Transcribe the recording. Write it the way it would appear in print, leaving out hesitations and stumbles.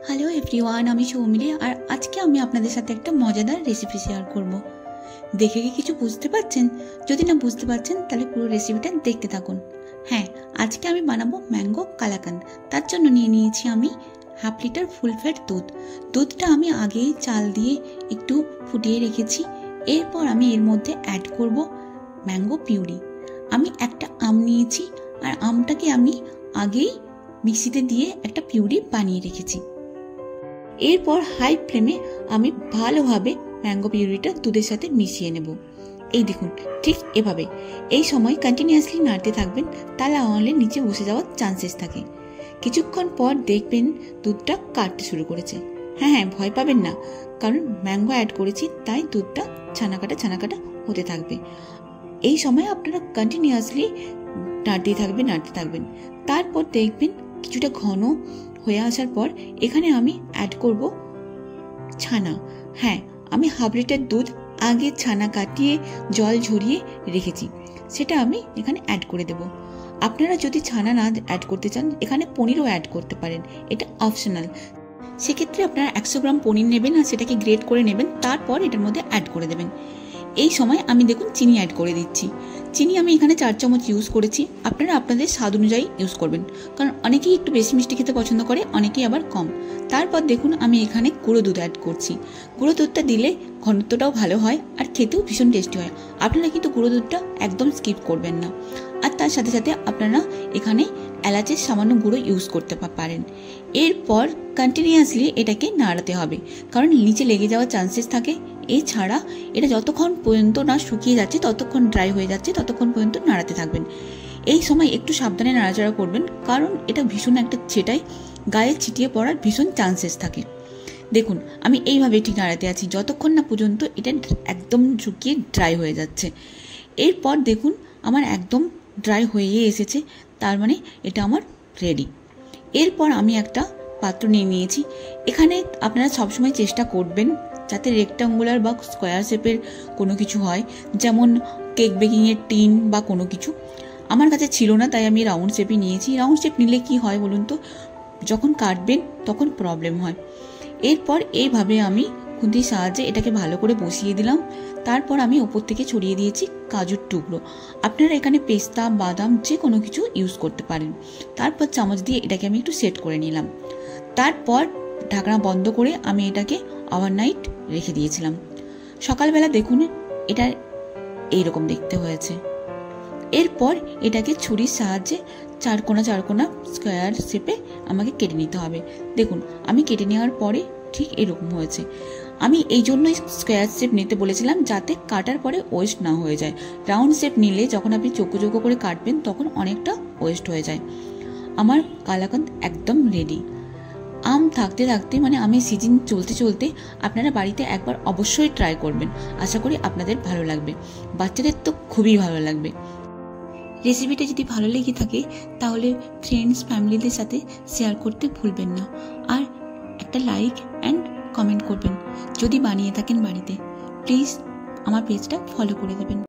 Hello everyone, আমি সৌমিলি। আর আজকে আমি আপনাদের সাথে একটা মজাদার রেসিপি শেয়ার করব। দেখে কি কিছু বুঝতে পারছেন? যদি না বুঝতে পারছেন তাহলে পুরো রেসিপিটা দেখতে থাকুন। হ্যাঁ, আজকে আমি বানাবো ম্যাঙ্গো কালাকান্দ। তার জন্য নিয়ে নিয়েছি আমি হাফ লিটার ফুল ফ্যাট দুধ। দুধটা আমি আগেই চাল দিয়ে একটু ফুটিয়ে রেখেছি। এরপর আমি এর মধ্যে অ্যাড করব ম্যাঙ্গো পিউরি। আমি একটা আম নিয়েছি, আর আমটাকে আমি আগেই মিক্সিতে দিয়ে একটা পিউরি বানিয়ে রেখেছি। এরপর হাই ফ্লেমে আমি ভালোভাবে ম্যাঙ্গো পিউরিটা দুধের সাথে মিশিয়ে নেব। এই দেখুন, ঠিক এভাবে। এই সময় কন্টিনিউয়াসলি নাড়তে থাকবেন, তাহলে নাহলে নিচে বসে যাওয়ার চান্সেস থাকে। কিছুক্ষণ পর দেখবেন দুধটা কাটতে শুরু করেছে। হ্যাঁ, ভয় পাবেন না, কারণ ম্যাঙ্গো অ্যাড করেছি, তাই দুধটা ছানা কাটা হতে থাকবে। এই সময় আপনারা কন্টিনিউয়াসলি নাড়তে থাকবেন। তারপর দেখবেন কিছুটা ঘন হয়ে আসার পর এখানে আমি অ্যাড করব ছানা। হ্যাঁ, আমি হাফ লিটার দুধ আগে ছানা কাটিয়ে জল ঝরিয়ে রেখেছি, সেটা আমি এখানে অ্যাড করে দেব। আপনারা যদি ছানা না অ্যাড করতে চান, এখানে পনিরও অ্যাড করতে পারেন, এটা অপশনাল। সেক্ষেত্রে আপনারা 100 গ্রাম পনির নেবেন আর সেটাকে গ্রেট করে নেবেন, তারপর এটার মধ্যে অ্যাড করে দেবেন। এই সময় আমি দেখুন চিনি অ্যাড করে দিচ্ছি। চিনি আমি এখানে 4 চামচ ইউজ করেছি। আপনারা আপনাদের স্বাদ অনুযায়ী ইউজ করবেন, কারণ অনেকেই একটু বেশি মিষ্টি খেতে পছন্দ করে, অনেকেই আবার কম। তারপর দেখুন আমি এখানে গুঁড়ো দুধ অ্যাড করছি। গুঁড়ো দুধটা দিলে ঘনত্বটাও ভালো হয় আর খেতেও ভীষণ টেস্টি হয়। আপনারা কিন্তু গুঁড়ো দুধটা একদম স্কিপ করবেন না। আর তার সাথে সাথে আপনারা এখানে এলাচের সামান্য গুঁড়ো ইউজ করতে পারেন। এরপর কন্টিনিউয়াসলি এটাকে নাড়াতে হবে, কারণ নিচে লেগে যাওয়ার চান্সেস থাকে। এছাড়া এটা যতক্ষণ পর্যন্ত না শুকিয়ে যাচ্ছে, ততক্ষণ ড্রাই হয়ে যাচ্ছে, ততক্ষণ পর্যন্ত নাড়াতে থাকবেন। এই সময় একটু সাবধানে নাড়াচাড়া করবেন, কারণ এটা ভীষণ একটা ছেটাই গায়ে ছিটিয়ে পড়ার ভীষণ চান্সেস থাকে। দেখুন আমি এইভাবে ঠিক নাড়াতে আছি যতক্ষণ না পর্যন্ত এটা একদম শুকিয়ে ড্রাই হয়ে যাচ্ছে। এরপর দেখুন আমার একদম ড্রাই হয়ে এসেছে, তার মানে এটা আমার রেডি। এরপর আমি একটা পাত্র নিয়ে নিয়েছি। এখানে আপনারা সবসময় চেষ্টা করবেন যাতে রেক্টাঙ্গুলার বা স্কোয়ার শেপের কোনো কিছু হয়, যেমন কেক বেকিংয়ের টিন বা কোনো কিছু। আমার কাছে ছিল না, তাই আমি রাউন্ড শেপই নিয়েছি। রাউন্ড শেপ নিলে কি হয় বলুন তো, যখন কাটবেন তখন প্রবলেম হয়। এরপর এইভাবে আমি খুন্তির সাহায্যে এটাকে ভালো করে বসিয়ে দিলাম। তারপর আমি ওপর থেকে ছড়িয়ে দিয়েছি কাজুর টুকরো। আপনারা এখানে পেস্তা, বাদাম যে কোনো কিছু ইউজ করতে পারেন। তারপর চামচ দিয়ে এটাকে আমি একটু সেট করে নিলাম। তারপর ঢাকনা বন্ধ করে আমি এটাকে ওভারনাইট রেখে দিয়েছিলাম। সকালবেলা দেখুন এটা এইরকম দেখতে হয়েছে। এরপর এটাকে ছুরির সাহায্যে চারকোনা স্কোয়ার শেপে আমাকে কেটে নিতে হবে। দেখুন আমি কেটে নেওয়ার পরে ঠিক এরকম হয়েছে। আমি এই জন্যই স্কোয়ার শেপ নিতে বলেছিলাম, যাতে কাটার পরে ওয়েস্ট না হয়ে যায়। রাউন্ড শেপ নিলে যখন আপনি চৌকো করে কাটবেন তখন অনেকটা ওয়েস্ট হয়ে যায়। আমার কালাকান্দ একদম রেডি। আম থাকতে থাকতে, মানে আমের সিজন চলতে আপনারা বাড়িতে একবার অবশ্যই ট্রাই করবেন। আশা করি আপনাদের ভালো লাগবে, বাচ্চাদের তো খুবই ভালো লাগবে। রেসিপিটা যদি ভালো লেগে থাকে তাহলে ফ্রেন্ডস, ফ্যামিলিদের সাথে শেয়ার করতে ভুলবেন না। আর একটা লাইক অ্যান্ড কমেন্ট করবেন। যদি বানিয়ে থাকেন বাড়িতে, প্লিজ আমার পেজটা ফলো করে দেবেন।